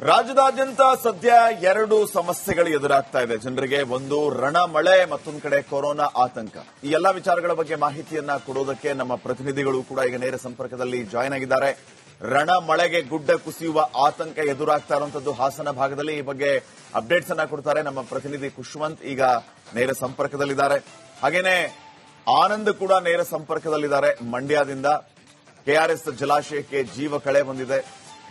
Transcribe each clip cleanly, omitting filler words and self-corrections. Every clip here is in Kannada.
ರಾಜ್ಯದಾದ್ಯಂತ ಸದ್ಯ ಎರಡು ಸಮಸ್ಯೆಗಳು ಎದುರಾಗ್ತಾ ಇದೆ ಜನರಿಗೆ. ಒಂದು ರಣ ಮಳೆ, ಮತ್ತೊಂದು ಕಡೆ ಕೊರೋನಾ ಆತಂಕ. ಈ ಎಲ್ಲಾ ವಿಚಾರಗಳ ಬಗ್ಗೆ ಮಾಹಿತಿಯನ್ನ ಕೊಡೋದಕ್ಕೆ ನಮ್ಮ ಪ್ರತಿನಿಧಿಗಳು ಕೂಡ ಈಗ ನೇರ ಸಂಪರ್ಕದಲ್ಲಿ ಜಾಯ್ನ್ ಆಗಿದ್ದಾರೆ. ರಣ ಮಳೆಗೆ ಗುಡ್ಡ ಕುಸಿಯುವ ಆತಂಕ ಎದುರಾಗ್ತಾ ಇರುವಂತದ್ದು ಹಾಸನ ಭಾಗದಲ್ಲಿ. ಈ ಬಗ್ಗೆ ಅಪ್ಡೇಟ್ಸ್ ಅನ್ನ ಕೊಡ್ತಾರೆ ನಮ್ಮ ಪ್ರತಿನಿಧಿ ಖುಷ್ವಂತ್, ಈಗ ನೇರ ಸಂಪರ್ಕದಲ್ಲಿದ್ದಾರೆ. ಹಾಗೇನೆ ಆನಂದ್ ಕೂಡ ನೇರ ಸಂಪರ್ಕದಲ್ಲಿದ್ದಾರೆ ಮಂಡ್ಯದಿಂದ. ಕೆಆರ್ಎಸ್ ಜಲಾಶಯಕ್ಕೆ ಜೀವ ಕಳೆ ಬಂದಿದೆ.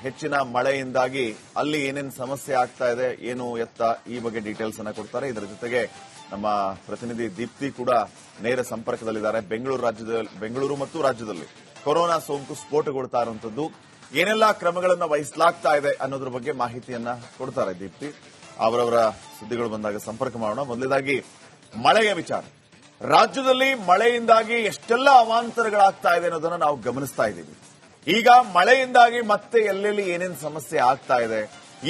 ಹೆಚ್ಚಿನ ಮಳೆಯಿಂದಾಗಿ ಅಲ್ಲಿ ಏನೇನು ಸಮಸ್ಯೆ ಆಗ್ತಾ ಇದೆ, ಏನು ಎತ್ತ, ಈ ಬಗ್ಗೆ ಡೀಟೇಲ್ಸ್ ಅನ್ನ ಕೊಡ್ತಾರೆ. ಇದರ ಜೊತೆಗೆ ನಮ್ಮ ಪ್ರತಿನಿಧಿ ದೀಪ್ತಿ ಕೂಡ ನೇರ ಸಂಪರ್ಕದಲ್ಲಿದ್ದಾರೆ. ಬೆಂಗಳೂರು ಮತ್ತು ರಾಜ್ಯದಲ್ಲಿ ಕೊರೋನಾ ಸೋಂಕು ಸ್ಫೋಟಗೊಳ್ತಾ ಇರುವಂತದ್ದು, ಏನೆಲ್ಲಾ ಕ್ರಮಗಳನ್ನು ವಹಿಸಲಾಗ್ತಾ ಇದೆ ಅನ್ನೋದ್ರ ಬಗ್ಗೆ ಮಾಹಿತಿಯನ್ನ ಕೊಡ್ತಾರೆ ದೀಪ್ತಿ. ಅವರವರ ಸುದ್ದಿಗಳು ಬಂದಾಗ ಸಂಪರ್ಕ ಮಾಡೋಣ. ಮೊದಲನೇದಾಗಿ ಮಳೆಯ ವಿಚಾರ. ರಾಜ್ಯದಲ್ಲಿ ಮಳೆಯಿಂದಾಗಿ ಎಷ್ಟೆಲ್ಲ ಅವಾಂತರಗಳಾಗ್ತಾ ಇದೆ ಅನ್ನೋದನ್ನ ನಾವು ಗಮನಿಸ್ತಾ ಇದ್ದೀವಿ. ಈಗ ಮಳೆಯಿಂದಾಗಿ ಮತ್ತೆ ಎಲ್ಲೆಲ್ಲಿ ಏನೇನು ಸಮಸ್ಯೆ ಆಗ್ತಾ ಇದೆ.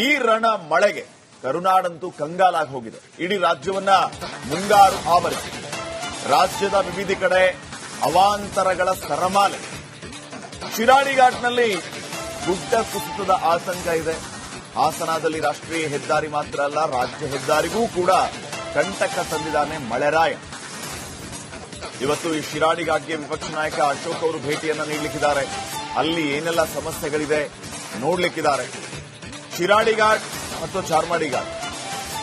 ಈ ರಣ ಮಳೆಗೆ ಕರುನಾಡಂತೂ ಕಂಗಾಲಾಗಿ ಹೋಗಿದೆ. ಇಡೀ ರಾಜ್ಯವನ್ನ ಮುಂಗಾರು ಆವರಿಸಿದೆ. ರಾಜ್ಯದ ವಿವಿಧ ಕಡೆ ಅವಾಂತರಗಳ ಸರಮಾಲೆ. ಶಿರಾಡಿ ಘಾಟ್ನಲ್ಲಿ ಗುಡ್ಡ ಕುಸಿತದ ಆತಂಕ ಇದೆ. ಹಾಸನದಲ್ಲಿ ರಾಷ್ಟ್ರೀಯ ಹೆದ್ದಾರಿ ಮಾತ್ರ ಅಲ್ಲ, ರಾಜ್ಯ ಹೆದ್ದಾರಿಗೂ ಕೂಡ ಕಂಟಕ ತಂದಿದ್ದಾನೆ ಮಳೆರಾಯ. ಇವತ್ತು ಈ ಶಿರಾಡಿ ಘಾಟ್ಗೆ ವಿಪಕ್ಷ ನಾಯಕ ಅಶೋಕ್ ಅವರು ಭೇಟಿಯನ್ನ ನೀಡಲಿಕ್ಕಿದ್ದಾರೆ. ಅಲ್ಲಿ ಏನೆಲ್ಲ ಸಮಸ್ಯೆಗಳಿದೆ ನೋಡ್ಲಿಕ್ಕಿದ್ದಾರೆ. ಶಿರಾಡಿ ಘಾಟ್ ಮತ್ತು ಚಾರ್ಮಾಡಿ ಘಾಟ್,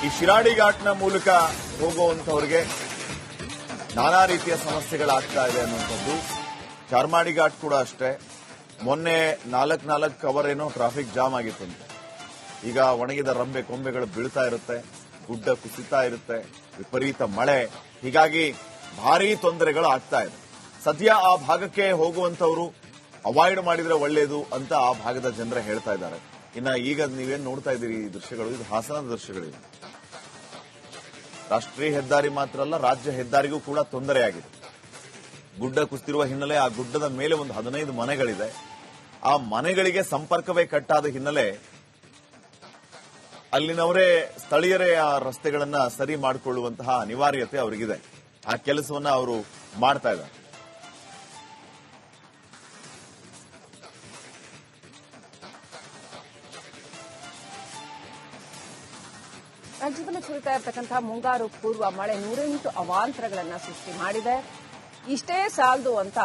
ಈ ಶಿರಾಡಿ ಘಾಟ್ನ ಮೂಲಕ ಹೋಗುವಂತವರಿಗೆ ನಾನಾ ರೀತಿಯ ಸಮಸ್ಯೆಗಳಾಗ್ತಾ ಇದೆ ಅನ್ನುವಂಥದ್ದು. ಚಾರ್ಮಾಡಿ ಘಾಟ್ ಕೂಡ ಅಷ್ಟೇ. ಮೊನ್ನೆ 4 ಅವರ್ ಏನೋ ಟ್ರಾಫಿಕ್ ಜಾಮ್ ಆಗಿತ್ತಂತೆ. ಈಗ ಒಣಗಿದ ರಂಬೆ ಕೊಂಬೆಗಳು ಬೀಳ್ತಾ ಇರುತ್ತೆ, ಗುಡ್ಡ ಕುಸಿತಾ ಇರುತ್ತೆ, ವಿಪರೀತ ಮಳೆ. ಹೀಗಾಗಿ ಭಾರೀ ತೊಂದರೆಗಳು ಆಗ್ತಾ ಇದೆ. ಸದ್ಯ ಆ ಭಾಗಕ್ಕೆ ಹೋಗುವಂತವರು ಅವಾಯ್ಡ್ ಮಾಡಿದ್ರೆ ಒಳ್ಳೆಯದು ಅಂತ ಆ ಭಾಗದ ಜನರೇ ಹೇಳ್ತಾ ಇದ್ದಾರೆ. ಇನ್ನ ಈಗ ನೀವೇನ್ ನೋಡ್ತಾ ಇದ್ದೀರಿ ಈ ದೃಶ್ಯಗಳು, ಇದು ಹಾಸನದ ದೃಶ್ಯಗಳಿವೆ. ರಾಷ್ಟ್ರೀಯ ಹೆದ್ದಾರಿ ಮಾತ್ರ ಅಲ್ಲ, ರಾಜ್ಯ ಹೆದ್ದಾರಿಗೂ ಕೂಡ ತೊಂದರೆಯಾಗಿದೆ. ಗುಡ್ಡ ಕುಸಿತಿರುವ ಹಿನ್ನೆಲೆ ಆ ಗುಡ್ಡದ ಮೇಲೆ ಒಂದು 15 ಮನೆಗಳಿದೆ. ಆ ಮನೆಗಳಿಗೆ ಸಂಪರ್ಕವೇ ಕಟ್ಟಾದ ಹಿನ್ನೆಲೆ ಅಲ್ಲಿನವರೇ ಸ್ಥಳೀಯರೇ ಆ ರಸ್ತೆಗಳನ್ನ ಸರಿ ಮಾಡಿಕೊಳ್ಳುವಂತಹ ಅನಿವಾರ್ಯತೆ ಅವರಿಗಿದೆ. ಆ ಕೆಲಸವನ್ನ ಅವರು ಮಾಡ್ತಾ ಇದ್ದಾರೆ. ರಾಜ್ಯದಲ್ಲಿ ಸುರಿತಾ ಇರತಕ್ಕಂತಹ ಮುಂಗಾರು ಪೂರ್ವ ಮಳೆ 108 ಅವಾಂತರಗಳನ್ನ ಸೃಷ್ಟಿ ಮಾಡಿದೆ. ಇಷ್ಟೇ ಸಾಲದು ಅಂತ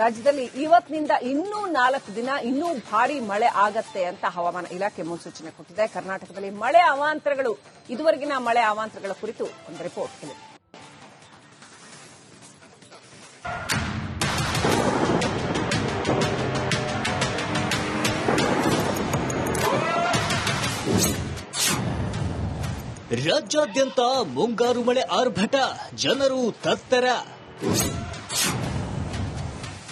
ರಾಜ್ಯದಲ್ಲಿ ಇವತ್ತಿನಿಂದ ಇನ್ನೂ 4 ದಿನ ಇನ್ನೂ ಭಾರೀ ಮಳೆ ಆಗತ್ತೆ ಅಂತ ಹವಾಮಾನ ಇಲಾಖೆ ಮುನ್ಸೂಚನೆ ಕೊಟ್ಟಿದೆ. ಕರ್ನಾಟಕದಲ್ಲಿ ಮಳೆ ಅವಾಂತರಗಳು, ಇದುವರೆಗಿನ ಮಳೆ ಅವಾಂತರಗಳ ಕುರಿತು ಒಂದು ರಿಪೋರ್ಟ್ ಇದೆ. ರಾಜ್ಯಾದ್ಯಂತ ಮುಂಗಾರು ಮಳೆ ಆರ್ಭಟ, ಜನರು ತತ್ತರ.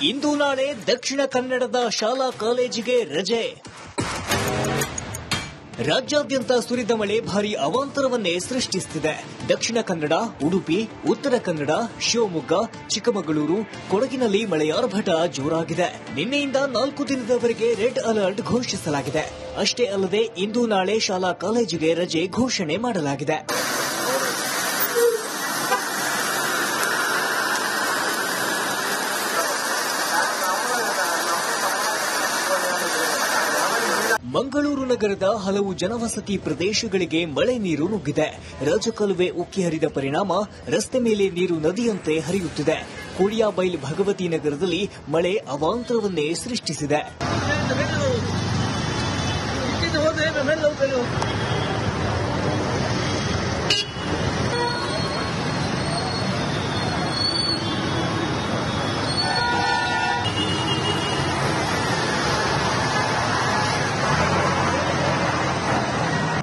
ಇಂದು ನಾಳೆ ದಕ್ಷಿಣ ಕನ್ನಡದ ಶಾಲಾ ಕಾಲೇಜಿಗೆ ರಜೆ. ರಾಜ್ಯಾದ್ಯಂತ ಸುರಿದ ಮಳೆ ಭಾರೀ ಅವಾಂತರವನ್ನೇ ಸೃಷ್ಟಿಸುತ್ತಿದೆ. ದಕ್ಷಿಣ ಕನ್ನಡ, ಉಡುಪಿ, ಉತ್ತರ ಕನ್ನಡ, ಶಿವಮೊಗ್ಗ, ಚಿಕ್ಕಮಗಳೂರು, ಕೊಡಗಿನಲ್ಲಿ ಮಳೆಯಾರ್ಭಟ ಜೋರಾಗಿದೆ. ನಿನ್ನೆಯಿಂದ 4 ದಿನದವರೆಗೆ ರೆಡ್ ಅಲರ್ಟ್ ಘೋಷಿಸಲಾಗಿದೆ. ಅಷ್ಟೇ ಅಲ್ಲದೆ ಇಂದು ನಾಳೆ ಶಾಲಾ ಕಾಲೇಜಿಗೆ ರಜೆ ಘೋಷಣೆ ಮಾಡಲಾಗಿದೆ. ಮಂಗಳೂರು ನಗರದ ಹಲವು ಜನವಸತಿ ಪ್ರದೇಶಗಳಿಗೆ ಮಳೆ ನೀರು ನುಗ್ಗಿದೆ. ರಾಜಕಾಲುವೆ ಉಕ್ಕಿ ಹರಿದ ಪರಿಣಾಮ ರಸ್ತೆ ಮೇಲೆ ನೀರು ನದಿಯಂತೆ ಹರಿಯುತ್ತಿದೆ. ಕೋಡಿಯಾಬೈಲ್ ಭಗವತಿ ನಗರದಲ್ಲಿ ಮಳೆ ಅವಾಂತರವನ್ನೇ ಸೃಷ್ಟಿಸಿದೆ.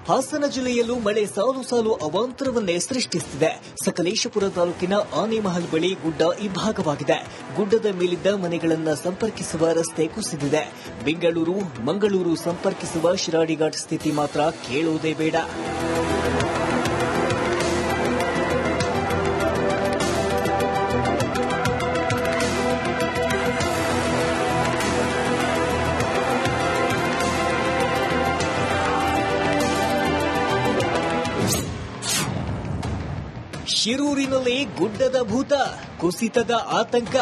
ಹಾಸನ ಜಿಲ್ಲೆಯಲ್ಲೂ ಮಳೆ ಸಾಲು ಸಾಲು ಅವಾಂತರವನ್ನೇ ಸೃಷ್ಟಿಸುತ್ತಿದೆ. ಸಕಲೇಶಪುರ ತಾಲೂಕಿನ ಆನೆಮಹಲ್ ಬಳಿ ಗುಡ್ಡ ಇಬ್ಬಾಗವಾಗಿದೆ. ಗುಡ್ಡದ ಮೇಲಿದ್ದ ಮನೆಗಳನ್ನು ಸಂಪರ್ಕಿಸುವ ರಸ್ತೆ ಕುಸಿದಿದೆ. ಬೆಂಗಳೂರು ಮಂಗಳೂರು ಸಂಪರ್ಕಿಸುವ ಶಿರಾಡಿ ಘಾಟ್ ಸ್ಥಿತಿ ಮಾತ್ರ ಕೇಳುವುದೇ ಬೇಡ. ಶಿರೂರಿನಲ್ಲಿ ಗುಡ್ಡದ ಭೂತ, ಕುಸಿತದ ಆತಂಕ.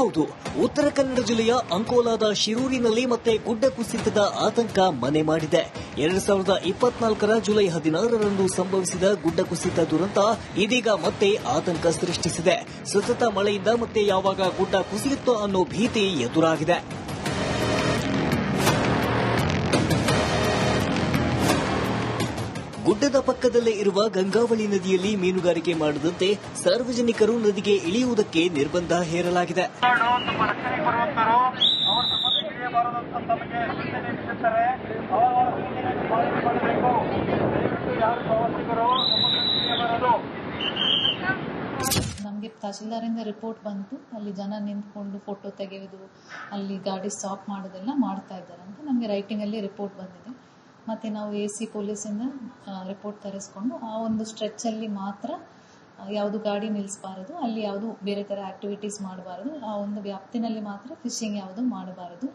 ಹೌದು, ಉತ್ತರ ಕನ್ನಡ ಜಿಲ್ಲೆಯ ಅಂಕೋಲಾದ ಶಿರೂರಿನಲ್ಲಿ ಮತ್ತೆ ಗುಡ್ಡ ಕುಸಿತದ ಆತಂಕ ಮನೆ ಮಾಡಿದೆ. 2024ರ ಜುಲೈ 16ರಂದು ಸಂಭವಿಸಿದ ಗುಡ್ಡ ಕುಸಿತ ದುರಂತ ಇದೀಗ ಮತ್ತೆ ಆತಂಕ ಸೃಷ್ಟಿಸಿದೆ. ಸತತ ಮಳೆಯಿಂದ ಮತ್ತೆ ಯಾವಾಗ ಗುಡ್ಡ ಕುಸಿಯುತ್ತೋ ಅನ್ನೋ ಭೀತಿ ಎದುರಾಗಿದೆ. ಗುಡ್ಡದ ಪಕ್ಕದಲ್ಲೇ ಇರುವ ಗಂಗಾವಳಿ ನದಿಯಲ್ಲಿ ಮೀನುಗಾರಿಕೆ ಮಾಡದಂತೆ ಸಾರ್ವಜನಿಕರು ನದಿಗೆ ಇಳಿಯುವುದಕ್ಕೆ ನಿರ್ಬಂಧ ಹೇರಲಾಗಿದೆ. ನಮಗೆ ತಹಶೀಲ್ದಾರಿಂದ ರಿಪೋರ್ಟ್ ಬಂತು, ಅಲ್ಲಿ ಜನ ನಿಂತ್ಕೊಂಡು ಫೋಟೋ ತೆಗೆಯುವುದು, ಅಲ್ಲಿ ಗಾಡಿ ಸ್ಟಾಪ್ ಮಾಡೋದೆಲ್ಲ ಮಾಡ್ತಾ ಇದ್ದಾರೆ ಅಂತ ನಮಗೆ ರೈಟಿಂಗಲ್ಲಿ ರಿಪೋರ್ಟ್ ಬಂದಿದೆ. ಮತ್ತು ನಾವು AC ಪೊಲೀಸಿಂದ ರಿಪೋರ್ಟ್ ತರಿಸ್ಕೊಂಡು ಆ ಒಂದು ಸ್ಟ್ರೆಚ್ಚಲ್ಲಿ ಮಾತ್ರ ಯಾವುದು ಗಾಡಿ ನಿಲ್ಲಿಸಬಾರದು, ಅಲ್ಲಿ ಯಾವುದು ಬೇರೆ ಥರ ಆ್ಯಕ್ಟಿವಿಟೀಸ್ ಮಾಡಬಾರದು, ಆ ಒಂದು ವ್ಯಾಪ್ತಿನಲ್ಲಿ ಮಾತ್ರ ಫಿಶಿಂಗ್ ಯಾವುದು ಮಾಡಬಾರದು,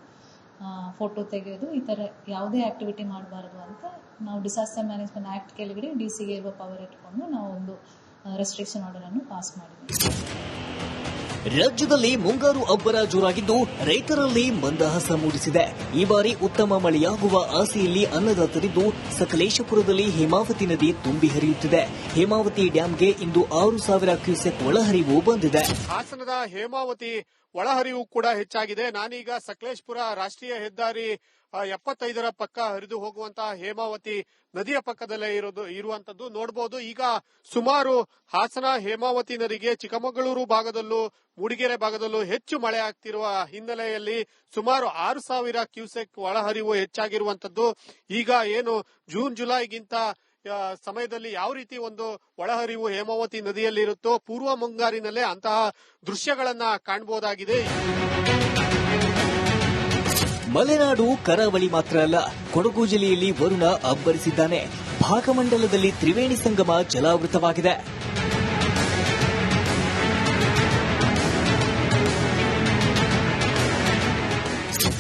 ಫೋಟೋ ತೆಗೆಯೋದು ಈ ಥರ ಯಾವುದೇ ಆ್ಯಕ್ಟಿವಿಟಿ ಮಾಡಬಾರದು ಅಂತ ನಾವು ಡಿಸಾಸ್ಟರ್ ಮ್ಯಾನೇಜ್ಮೆಂಟ್ ಆ್ಯಕ್ಟ್ ಕೆಳಗಡೆ DC ಗೆ ಇರುವ ಪವರ್ ಇಟ್ಕೊಂಡು ನಾವು ಒಂದು ರೆಸ್ಟ್ರಿಕ್ಷನ್ ಆರ್ಡರ್ ಅನ್ನು ಪಾಸ್ ಮಾಡಿದ್ದೀವಿ. ರಾಜ್ಯದಲ್ಲಿ ಮುಂಗಾರು ಅಬ್ಬರ ಜೋರಾಗಿದ್ದು ರೈತರಲ್ಲಿ ಮಂದಹಾಸ ಮೂಡಿಸಿದೆ. ಈ ಬಾರಿ ಉತ್ತಮ ಮಳೆಯಾಗುವ ಆಸೆಯಲ್ಲಿ ಅನ್ನದಾತರಿದ್ದು ಸಕಲೇಶಪುರದಲ್ಲಿ ಹೇಮಾವತಿ ನದಿ ತುಂಬಿ ಹರಿಯುತ್ತಿದೆ. ಹೇಮಾವತಿ ಡ್ಯಾಂಗೆ ಇಂದು 6,000 ಕ್ಯೂಸೆಕ್ ಒಳಹರಿವು ಬಂದಿದೆ. ಹಾಸನದ ಹೇಮಾವತಿ ಒಳಹರಿವು ಕೂಡ ಹೆಚ್ಚಾಗಿದೆ. ನಾನೀಗ ಸಕಲೇಶಪುರ ರಾಷ್ಟ್ರೀಯ ಹೆದ್ದಾರಿ 75ರ ಪಕ್ಕ ಹರಿದು ಹೋಗುವಂತಹ ಹೇಮಾವತಿ ನದಿಯ ಪಕ್ಕದಲ್ಲೇ ಇರುವಂತದ್ದು ನೋಡಬಹುದು. ಈಗ ಸುಮಾರು ಹಾಸನ ಹೇಮಾವತಿ ನದಿಗೆ ಚಿಕ್ಕಮಗಳೂರು ಭಾಗದಲ್ಲೂ ಮೂಡಿಗೆರೆ ಭಾಗದಲ್ಲೂ ಹೆಚ್ಚು ಮಳೆ ಆಗ್ತಿರುವ ಹಿನ್ನೆಲೆಯಲ್ಲಿ ಸುಮಾರು 6,000 ಕ್ಯೂಸೆಕ್ ಒಳಹರಿವು ಹೆಚ್ಚಾಗಿರುವಂತದ್ದು. ಈಗ ಏನು ಜೂನ್ ಜುಲೈಗಿಂತ ಸಮಯದಲ್ಲಿ ಯಾವ ರೀತಿ ಒಂದು ಒಳಹರಿವು ಹೇಮಾವತಿ ನದಿಯಲ್ಲಿ ಇರುತ್ತೋ ಪೂರ್ವ ಮುಂಗಾರಿನಲ್ಲೇ ಅಂತಹ ದೃಶ್ಯಗಳನ್ನ ಕಾಣಬಹುದಾಗಿದೆ. ಮಲೆನಾಡು ಕರಾವಳಿ ಮಾತ್ರ ಅಲ್ಲ, ಕೊಡಗು ಜಿಲ್ಲೆಯಲ್ಲಿ ವರುಣ ಅಬ್ಬರಿಸಿದ್ದಾನೆ. ಭಾಗಮಂಡಲದಲ್ಲಿ ತ್ರಿವೇಣಿ ಸಂಗಮ ಜಲಾವೃತವಾಗಿದೆ.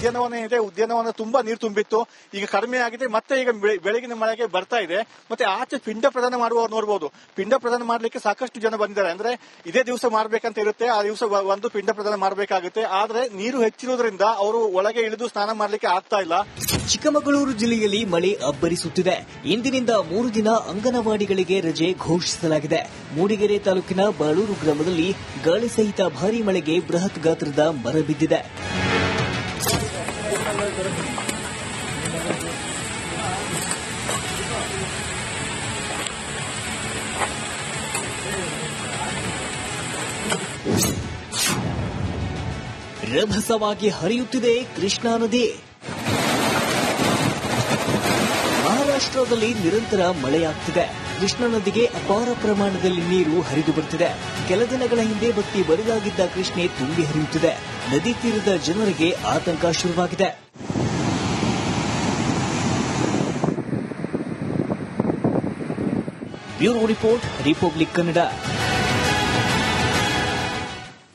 ಉದ್ಯಾನವನ ಇದೆ, ಉದ್ಯಾನವನ ತುಂಬಾ ನೀರು ತುಂಬಿತ್ತು, ಈಗ ಕಡಿಮೆ ಆಗಿದೆ. ಮತ್ತೆ ಈಗ ಬೆಳಗಿನ ಮಳೆಗೆ ಬರ್ತಾ ಇದೆ. ಮತ್ತೆ ಆಚೆ ಪಿಂಡ ಪ್ರದಾನ ಮಾಡುವವರು ನೋಡಬಹುದು. ಪಿಂಡ ಪ್ರದಾನ ಮಾಡಲಿಕ್ಕೆ ಸಾಕಷ್ಟು ಜನ ಬಂದಿದ್ದಾರೆ. ಅಂದ್ರೆ ಇದೇ ದಿವಸ ಮಾಡಬೇಕಂತ ಇರುತ್ತೆ, ಆ ದಿವಸ ಒಂದು ಪಿಂಡ ಪ್ರದಾನ ಮಾಡಬೇಕಾಗುತ್ತೆ. ಆದ್ರೆ ನೀರು ಹೆಚ್ಚಿರುವುದರಿಂದ ಅವರು ಒಳಗೆ ಇಳಿದು ಸ್ನಾನ ಮಾಡಲಿಕ್ಕೆ ಆಗ್ತಾ ಇಲ್ಲ. ಚಿಕ್ಕಮಗಳೂರು ಜಿಲ್ಲೆಯಲ್ಲಿ ಮಳೆ ಅಬ್ಬರಿಸುತ್ತಿದೆ. ಇಂದಿನಿಂದ 3 ದಿನ ಅಂಗನವಾಡಿಗಳಿಗೆ ರಜೆ ಘೋಷಿಸಲಾಗಿದೆ. ಮೂಡಿಗೆರೆ ತಾಲೂಕಿನ ಬಾಳೂರು ಗ್ರಾಮದಲ್ಲಿ ಗಾಳಿ ಸಹಿತ ಭಾರೀ ಮಳೆಗೆ ಬೃಹತ್ ಗಾತ್ರದ ಮರ ಬಿದ್ದಿದೆ. ರಭಸವಾಗಿ ಹರಿಯುತ್ತಿದೆ ಕೃಷ್ಣಾ ನದಿ. ಮಹಾರಾಷ್ಟ್ರದಲ್ಲಿ ನಿರಂತರ ಮಳೆಯಾಗ್ತಿದೆ. ಕೃಷ್ಣಾ ನದಿಗೆ ಅಪಾರ ಪ್ರಮಾಣದಲ್ಲಿ ನೀರು ಹರಿದು ಬರುತ್ತಿದೆ. ಕೆಲ ದಿನಗಳ ಹಿಂದೆ ಬತ್ತಿ ಬರಿದಾಗಿದ್ದ ಕೃಷ್ಣೆ ತುಂಬಿ ಹರಿಯುತ್ತಿದೆ. ನದಿ ತೀರದ ಜನರಿಗೆ ಆತಂಕ ಶುರುವಾಗಿದೆ. Bureau report, republic Kannada.